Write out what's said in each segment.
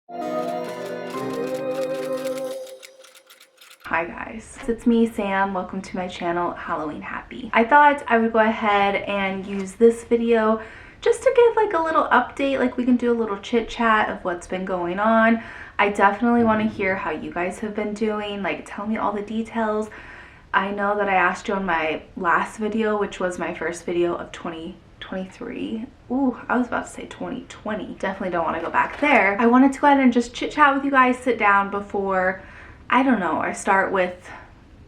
Hi guys, it's me, Sam. Welcome to my channel, Halloween Happy. I thought I would go ahead and use this video just to give like a little update, like we can do a little chit chat of what's been going on. I definitely want to hear how you guys have been doing, like tell me all the details. I know that I asked you on my last video, which was my first video of 2023. Ooh, I was about to say 2020. Definitely don't want to go back there. I wanted to go ahead and just chit chat with you guys, sit down before, I don't know, I start with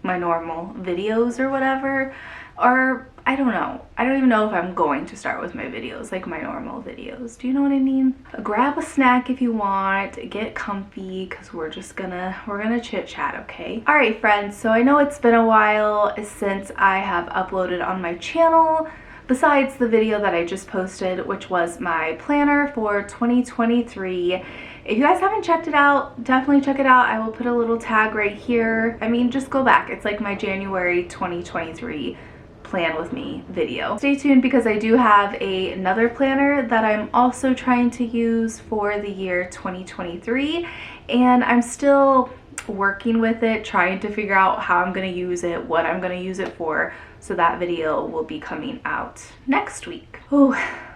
my normal videos or whatever, or I don't know. I don't even know if I'm going to start with my videos, like my normal videos. Do you know what I mean? Grab a snack if you want, get comfy, because we're gonna chit chat, okay? All right, friends, so I know it's been a while since I have uploaded on my channel, besides the video that I just posted, which was my planner for 2023. If you guys haven't checked it out, definitely check it out. I will put a little tag right here. I mean, just go back. It's like my January 2023 plan with me video. Stay tuned because I do have another planner that I'm also trying to use for the year 2023, and I'm still working with it, trying to figure out how I'm going to use it, what I'm going to use it for. So that video will be coming out next week. Oh,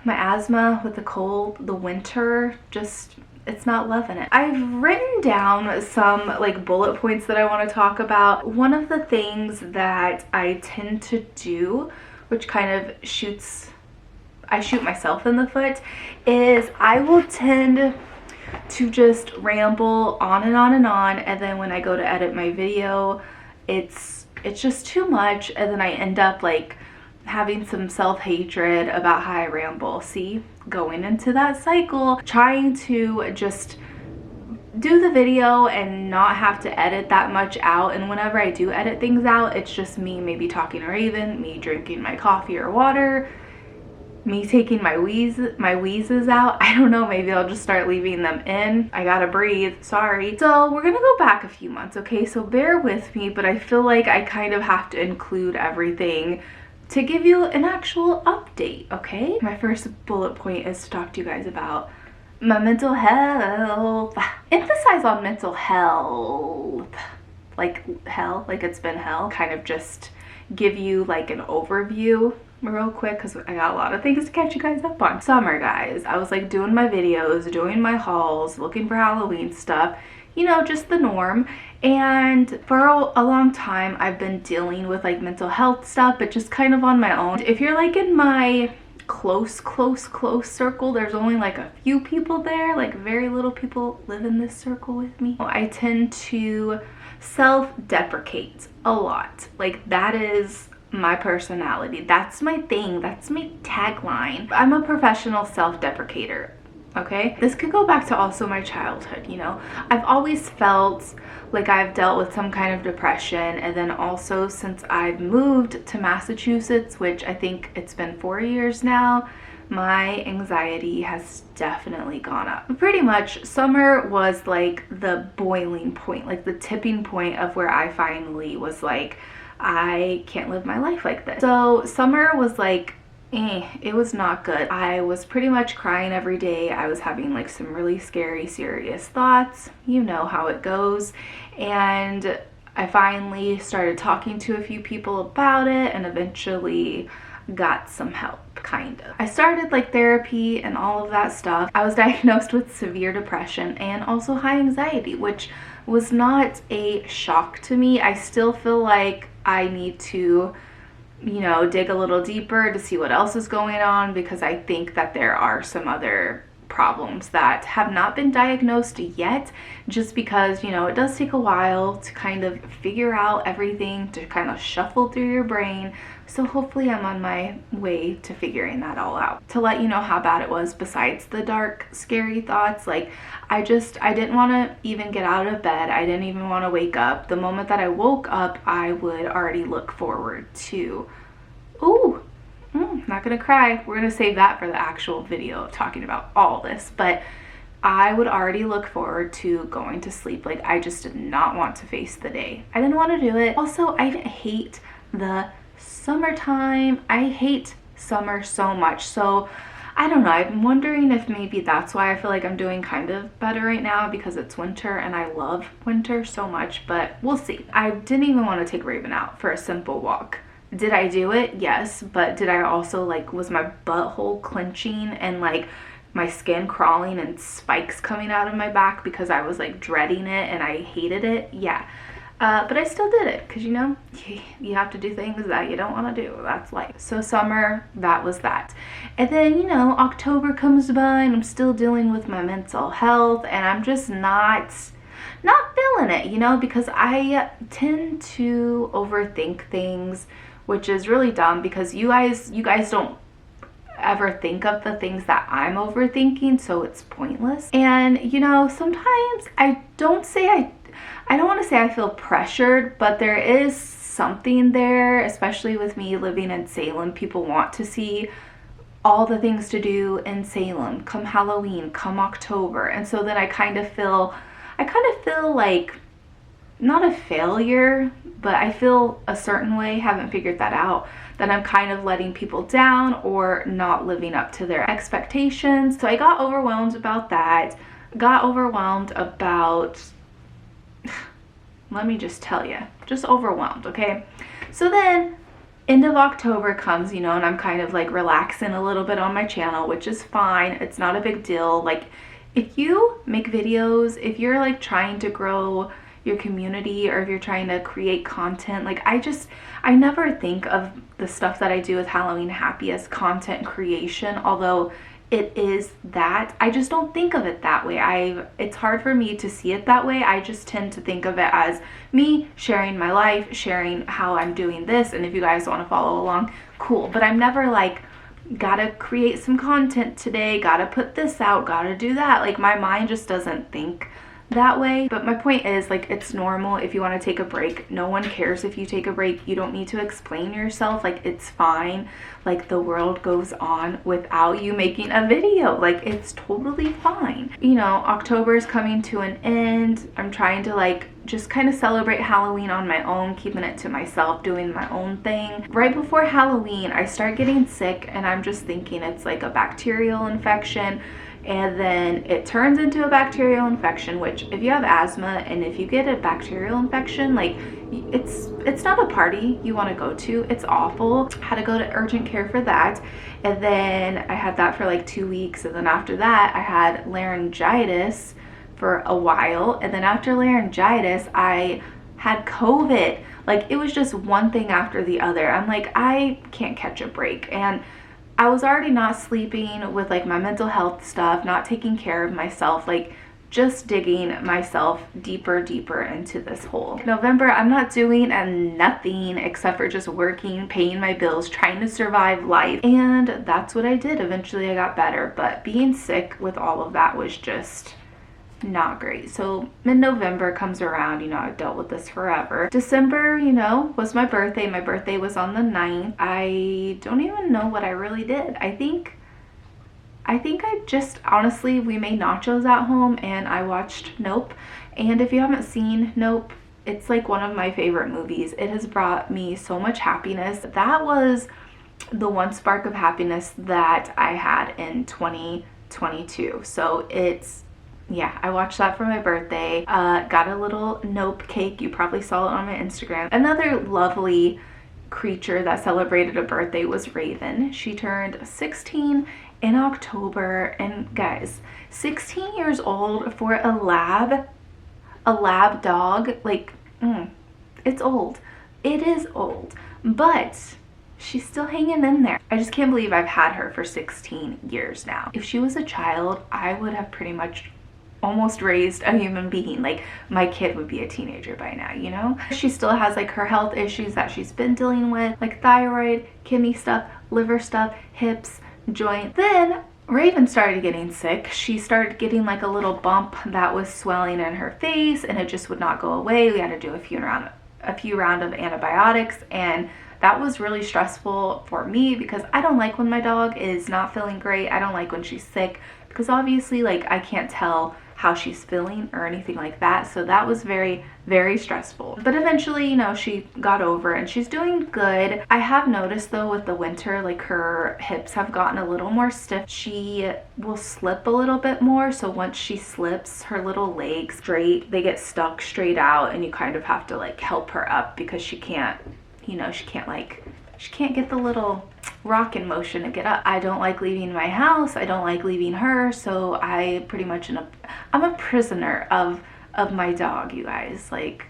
my asthma with the cold, the winter, just, it's not loving it. I've written down some like bullet points that I want to talk about. One of the things that I tend to do, which kind of I shoot myself in the foot, is I will tend to just ramble on and on and on, and then when I go to edit my video, it's just too much, and then I end up like having some self-hatred about how I ramble. See, going into that cycle, trying to just do the video and not have to edit that much out, and whenever I do edit things out, it's just me maybe talking or even me drinking my coffee or water, me taking my wheezes out. I don't know, maybe I'll just start leaving them in. I gotta breathe, sorry. So we're gonna go back a few months, okay? So bear with me, but I feel like I kind of have to include everything to give you an actual update, okay? My first bullet point is to talk to you guys about my mental health. Emphasize on mental health. Like hell, like it's been hell. Kind of just give you like an overview real quick because I got a lot of things to catch you guys up on. Summer, guys, I was like doing my videos, doing my hauls, looking for Halloween stuff, you know, just the norm. And for a long time I've been dealing with like mental health stuff, but just kind of on my own. If you're like in my close circle, there's only like a few people there, like very little people live in this circle with me. I tend to self-deprecate a lot. Like that is my personality, that's my thing, that's my tagline. I'm a professional self-deprecator, okay? This could go back to also my childhood, you know? I've always felt like I've dealt with some kind of depression, and then also since I've moved to Massachusetts, which I think it's been 4 years now, my anxiety has definitely gone up. Pretty much summer was like the boiling point, like the tipping point of where I finally was like, I can't live my life like this. So summer was like, it was not good. I was pretty much crying every day. I was having like some really scary, serious thoughts. You know how it goes. And I finally started talking to a few people about it and eventually got some help, kind of. I started like therapy and all of that stuff. I was diagnosed with severe depression and also high anxiety, which was not a shock to me. I still feel like I need to, you know, dig a little deeper to see what else is going on, because I think that there are some other problems that have not been diagnosed yet, just because, you know, it does take a while to kind of figure out everything, to kind of shuffle through your brain. So hopefully I'm on my way to figuring that all out. To let you know how bad it was, besides the dark, scary thoughts, like I didn't want to even get out of bed. I didn't even want to wake up. The moment that I woke up, I would already look forward to, not gonna cry. We're gonna save that for the actual video of talking about all this, but I would already look forward to going to sleep. Like I just did not want to face the day. I didn't want to do it. Also, I hate the summertime. I hate summer so much. So I don't know, I'm wondering if maybe that's why I feel like I'm doing kind of better right now, because it's winter and I love winter so much, but we'll see. I didn't even want to take Raven out for a simple walk. Did I do it? Yes, but did I also, like, was my butthole clenching and like my skin crawling and spikes coming out of my back because I was like dreading it and I hated it? Yeah. But I still did it because, you know, you have to do things that you don't want to do. That's life. So summer, that was that. And then, you know, October comes by and I'm still dealing with my mental health, and I'm just not feeling it, you know, because I tend to overthink things, which is really dumb because you guys don't ever think of the things that I'm overthinking, so it's pointless. And, you know, sometimes I don't want to say I feel pressured, but there is something there, especially with me living in Salem. People want to see all the things to do in Salem come Halloween, come October. And so then I kind of feel like not a failure, but I feel a certain way, haven't figured that out, that I'm kind of letting people down or not living up to their expectations. So I got overwhelmed about that. Got overwhelmed about let me just tell you, just overwhelmed, okay? So then end of October comes, you know, and I'm kind of like relaxing a little bit on my channel, which is fine. It's not a big deal. Like, if you make videos, if you're like trying to grow your community, or if you're trying to create content, like I never think of the stuff that I do with Halloween Happy as content creation, although it is that. I just don't think of it that way. It's hard for me to see it that way. I just tend to think of it as me sharing my life, sharing how I'm doing this, and if you guys want to follow along, cool. But I'm never like, gotta create some content today, gotta put this out, gotta do that. Like, my mind just doesn't think that way. But my point is, like, it's normal if you want to take a break. No one cares if you take a break. You don't need to explain yourself. Like, it's fine. Like, the world goes on without you making a video. Like, it's totally fine. You know, October is coming to an end. I'm trying to like just kind of celebrate Halloween on my own, keeping it to myself, doing my own thing. Right before Halloween, I start getting sick, and I'm just thinking it's like a bacterial infection. And then it turns into a bacterial infection, which if you have asthma and if you get a bacterial infection, like, it's not a party you want to go to. It's awful. Had to go to urgent care for that. And then I had that for like 2 weeks. And then after that, I had laryngitis for a while. And then after laryngitis, I had COVID. Like, it was just one thing after the other. I'm like, I can't catch a break. And I was already not sleeping with like my mental health stuff, not taking care of myself, like just digging myself deeper into this hole. November, I'm not doing nothing except for just working, paying my bills, trying to survive life. And that's what I did. Eventually I got better, but being sick with all of that was just not great. So mid-November comes around, you know, I've dealt with this forever. December, you know, was my birthday. My birthday was on the 9th. I don't even know what I really did. I think I just, honestly, we made nachos at home and I watched Nope. And if you haven't seen Nope, it's like one of my favorite movies. It has brought me so much happiness. That was the one spark of happiness that I had in 2022. So yeah, I watched that for my birthday. Got a little Nope cake. You probably saw it on my Instagram. Another lovely creature that celebrated a birthday was Raven. She turned 16 in October. And guys, 16 years old for a lab dog, like, it's old. It is old. But she's still hanging in there. I just can't believe I've had her for 16 years now. If she was a child, I would have pretty much almost raised a human being. Like, my kid would be a teenager by now, you know? She still has like her health issues that she's been dealing with, like thyroid, kidney stuff, liver stuff, hips, joint. Then Raven started getting sick. She started getting like a little bump that was swelling in her face, and it just would not go away. We had to do a few round of antibiotics, and that was really stressful for me because I don't like when my dog is not feeling great. I don't like when she's sick because obviously, like, I can't tell how she's feeling or anything like that. So that was very, very stressful. But eventually, you know, she got over and she's doing good. I have noticed though with the winter, like her hips have gotten a little more stiff. She will slip a little bit more. So once she slips, her little legs they get stuck straight out, and you kind of have to like help her up because she can't, you know, she can't get the little rock in motion to get up. I don't like leaving my house. I don't like leaving her. So I pretty much I'm a prisoner of my dog, you guys. Like,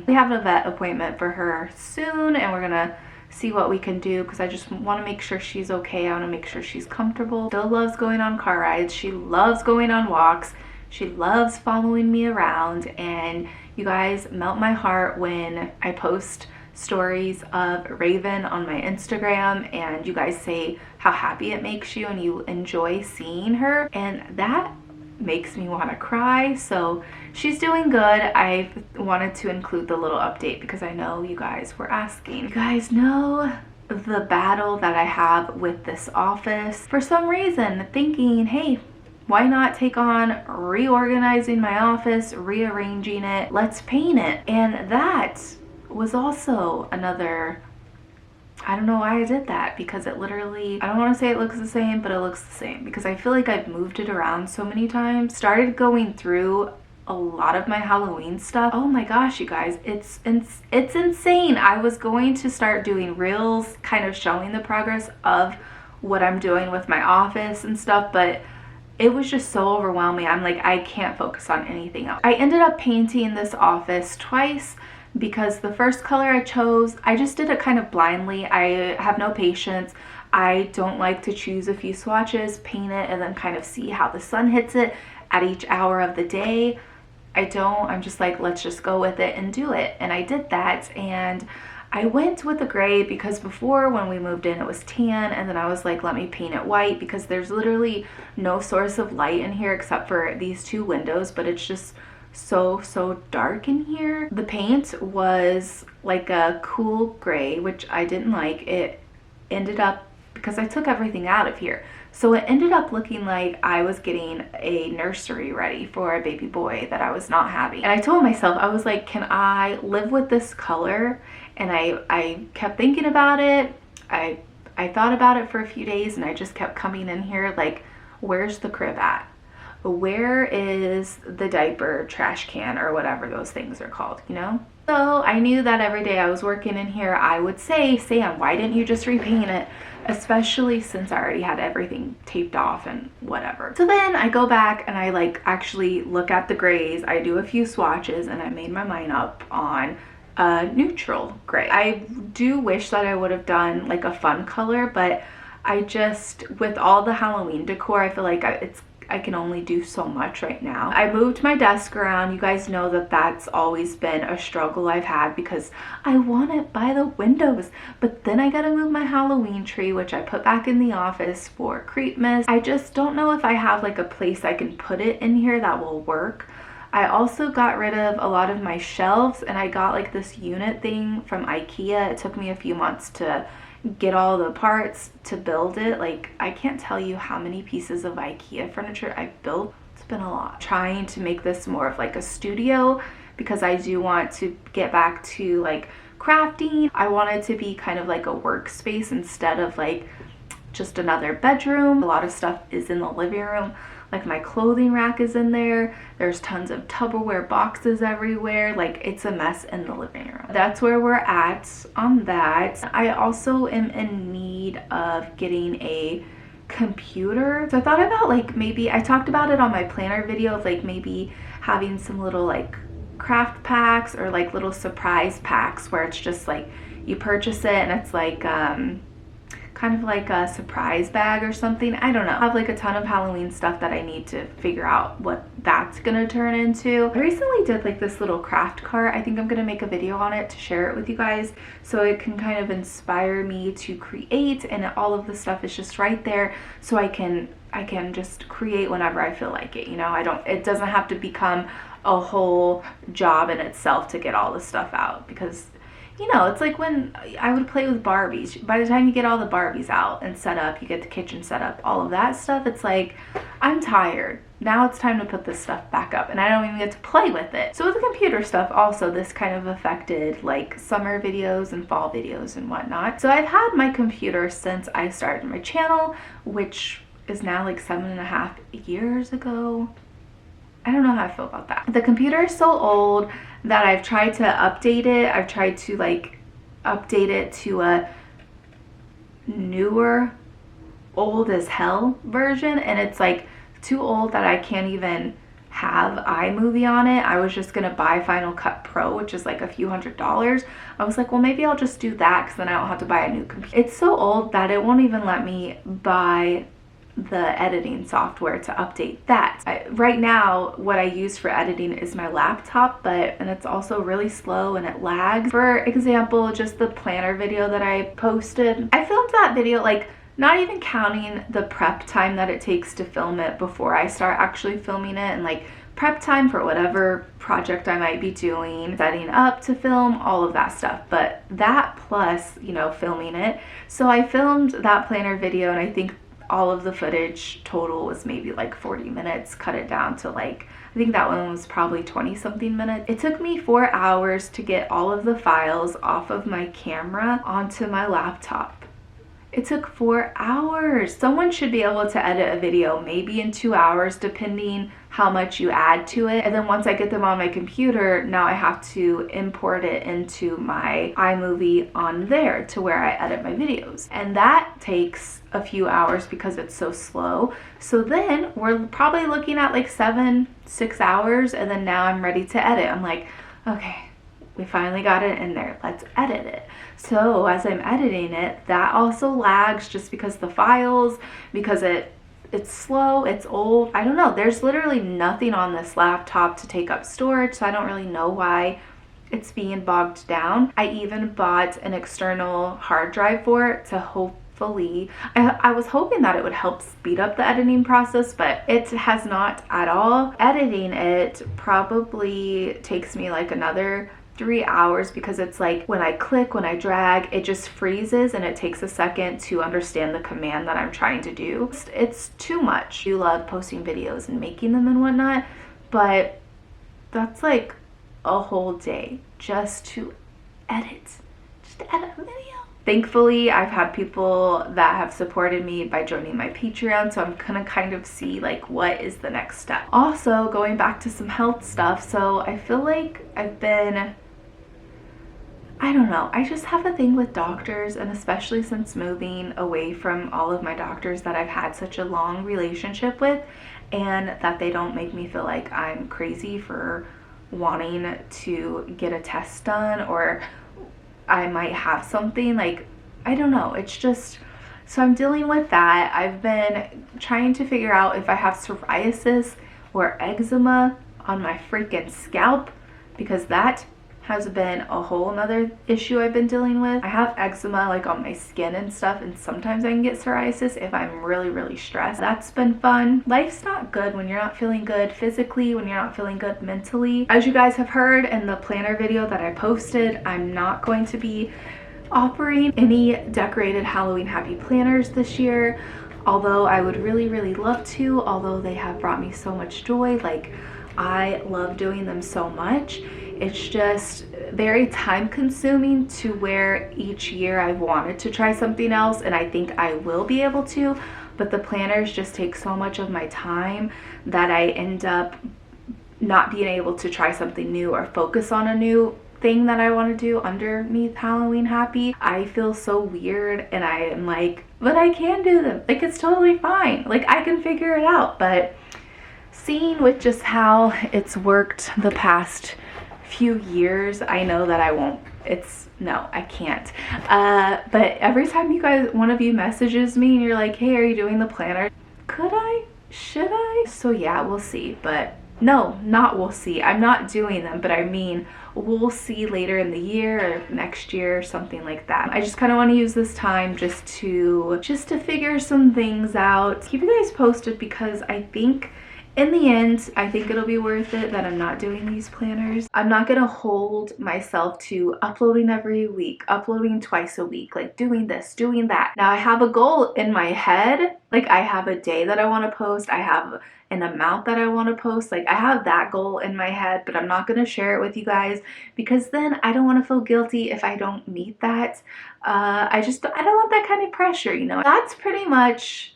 we have a vet appointment for her soon, and we're gonna see what we can do because I just want to make sure she's okay. I want to make sure she's comfortable. Still loves going on car rides. She loves going on walks. She loves following me around, and you guys melt my heart when I post stories of Raven on my Instagram and you guys say how happy it makes you and you enjoy seeing her, and that makes me want to cry. So she's doing good. I wanted to include the little update because I know you guys were asking. You guys know the battle that I have with this office. For some reason, thinking, hey, why not take on reorganizing my office, rearranging it, let's paint it. And that was also another, I don't know why I did that, because it literally, I don't want to say it looks the same, but it looks the same because I feel like I've moved it around so many times. Started going through a lot of my Halloween stuff. Oh my gosh, you guys, it's insane. I was going to start doing reels kind of showing the progress of what I'm doing with my office and stuff, but it was just so overwhelming. I'm like, I can't focus on anything else. I ended up painting this office twice because the first color I chose, I just did it kind of blindly. I have no patience. I don't like to choose a few swatches, paint it, and then kind of see how the sun hits it at each hour of the day. I'm just like, let's just go with it and do it. And I did that, and I went with the gray because before when we moved in it was tan, and then I was like, let me paint it white because there's literally no source of light in here except for these two windows, but it's just so dark in here. The paint was like a cool gray, which I didn't like. It ended up, because I took everything out of here, so it ended up looking like I was getting a nursery ready for a baby boy that I was not having. And I told myself, I was like, can I live with this color? And I kept thinking about it. I thought about it for a few days, and I just kept coming in here like, where's the crib at? Where is the diaper trash can, or whatever those things are called, you know? So I knew that every day I was working in here, I would say, Sam, why didn't you just repaint it? Especially since I already had everything taped off and whatever. So then I go back and I like actually look at the grays. I do a few swatches, and I made my mind up on a neutral gray. I do wish that I would have done like a fun color, but I just, with all the Halloween decor, I feel like I can only do so much right now. I moved my desk around. You guys know that that's always been a struggle I've had because I want it by the windows, but then I gotta move my Halloween tree, which I put back in the office for Creepmas. I just don't know if I have like a place I can put it in here that will work. I also got rid of a lot of my shelves, and I got like this unit thing from IKEA. It took me a few months to get all the parts to build it. Like, I can't tell you how many pieces of IKEA furniture I've built. It's been a lot. Trying to make this more of like a studio because I do want to get back to like crafting. I want it to be kind of like a workspace instead of like just another bedroom. A lot of stuff is in the living room. Like my clothing rack is in there. There's tons of Tupperware boxes everywhere. Like, it's a mess in the living room. That's where we're at on that. I also am in need of getting a computer. So I thought about like maybe, I talked about it on my planner video of like maybe having some little like craft packs or like little surprise packs where it's just like you purchase it and it's like kind of like a surprise bag or something. I don't know. I have like a ton of Halloween stuff that I need to figure out what that's gonna turn into. I recently did like this little craft cart. I think I'm gonna make a video on it to share it with you guys so it can kind of inspire me to create, and all of the stuff is just right there so I can just create whenever I feel like it, you know? It doesn't have to become a whole job in itself to get all the stuff out because, you know, it's like when I would play with Barbies. By the time you get all the Barbies out and set up, you get the kitchen set up, all of that stuff, it's like, I'm tired. Now it's time to put this stuff back up, and I don't even get to play with it. So with the computer stuff also, this kind of affected like summer videos and fall videos and whatnot. So I've had my computer since I started my channel, which is now like 7.5 years ago. I don't know how I feel about that. The computer is so old that I've tried to update it. I've tried to like update it to a newer, old as hell version, and it's like too old that I can't even have iMovie on it. I was just gonna buy Final Cut Pro, which is like a few $100s. I was like, well, maybe I'll just do that because then I don't have to buy a new computer. It's so old that it won't even let me buy the editing software to update that. Right now, what I use for editing is my laptop, and it's also really slow and it lags. For example, just the planner video that I posted, I filmed that video like not even counting the prep time that it takes to film it before I start actually filming it, and like prep time for whatever project I might be doing, setting up to film, all of that stuff. But that plus, you know, filming it. So I filmed that planner video, and I think all of the footage total was maybe like 40 minutes, cut it down to like, I think that one was probably 20 something minutes. It took me 4 hours to get all of the files off of my camera onto my laptop. It took 4 hours. Someone should be able to edit a video maybe in 2 hours, depending how much you add to it. And then once I get them on my computer, now I have to import it into my iMovie on there to where I edit my videos. And that takes a few hours because it's so slow. So then we're probably looking at like 6 hours, and then now I'm ready to edit. I'm like, okay, we finally got it in there, let's edit it. So as I'm editing it, that also lags just because the files, because it's slow, it's old. I don't know, there's literally nothing on this laptop to take up storage, so I don't really know why it's being bogged down. I even bought an external hard drive for it to hopefully, I was hoping that it would help speed up the editing process, but it has not at all. Editing it probably takes me like another 3 hours because it's like when I click, when I drag, it just freezes and it takes a second to understand the command that I'm trying to do. It's too much. You love posting videos and making them and whatnot, but that's like a whole day just to edit a video. Thankfully, I've had people that have supported me by joining my Patreon, so I'm gonna kind of see like what is the next step. Also, going back to some health stuff, so I feel like I've been, I don't know, I just have a thing with doctors, and especially since moving away from all of my doctors that I've had such a long relationship with, and that they don't make me feel like I'm crazy for wanting to get a test done, or I might have something, like, I don't know, it's just, so I'm dealing with that. I've been trying to figure out if I have psoriasis or eczema on my freaking scalp, because that has been a whole nother issue I've been dealing with. I have eczema like on my skin and stuff, and sometimes I can get psoriasis if I'm really stressed. That's been fun. Life's not good when you're not feeling good physically, when you're not feeling good mentally. As you guys have heard in the planner video that I posted, I'm not going to be offering any decorated Halloween happy planners this year, although I would really love to, although they have brought me so much joy. Like, I love doing them so much. It's just very time consuming to where each year I've wanted to try something else, and I think I will be able to, but the planners just take so much of my time that I end up not being able to try something new or focus on a new thing that I want to do underneath Halloween Happy. I feel so weird, and I am like, but I can do them. Like, it's totally fine. Like, I can figure it out. But seeing with just how it's worked the past few years, I know that I won't, no, I can't. But every time you guys, one of you messages me and you're like, hey, are you doing the planner? Could I? Should I? So yeah, we'll see. But no, not we'll see. I'm not doing them, but I mean, we'll see later in the year or next year or something like that. I just kind of want to use this time just to figure some things out. Keep you guys posted, because I think in the end, I think it'll be worth it that I'm not doing these planners. I'm not gonna hold myself to uploading every week, uploading twice a week, like doing this, doing that. Now I have a goal in my head, like I have a day that I wanna post, I have an amount that I wanna post, like I have that goal in my head, but I'm not gonna share it with you guys because then I don't wanna feel guilty if I don't meet that. I don't want that kind of pressure, you know? That's pretty much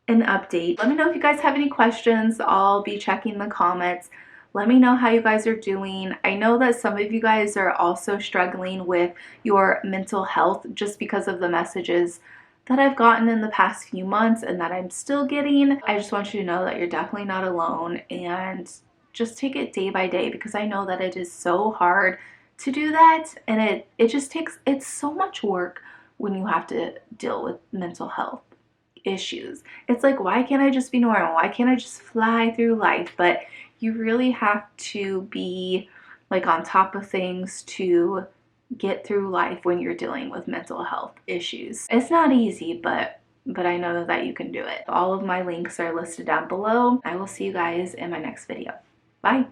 an update. Let me know if you guys have any questions. I'll be checking the comments. Let me know how you guys are doing. I know that some of you guys are also struggling with your mental health just because of the messages that I've gotten in the past few months and that I'm still getting. I just want you to know that you're definitely not alone, and just take it day by day, because I know that it is so hard to do that, and it just takes, it's so much work when you have to deal with mental health issues. It's like, why can't I just be normal? Why can't I just fly through life? But you really have to be like on top of things to get through life when you're dealing with mental health issues. It's not easy, but I know that you can do it. All of my links are listed down below. I will see you guys in my next video. Bye.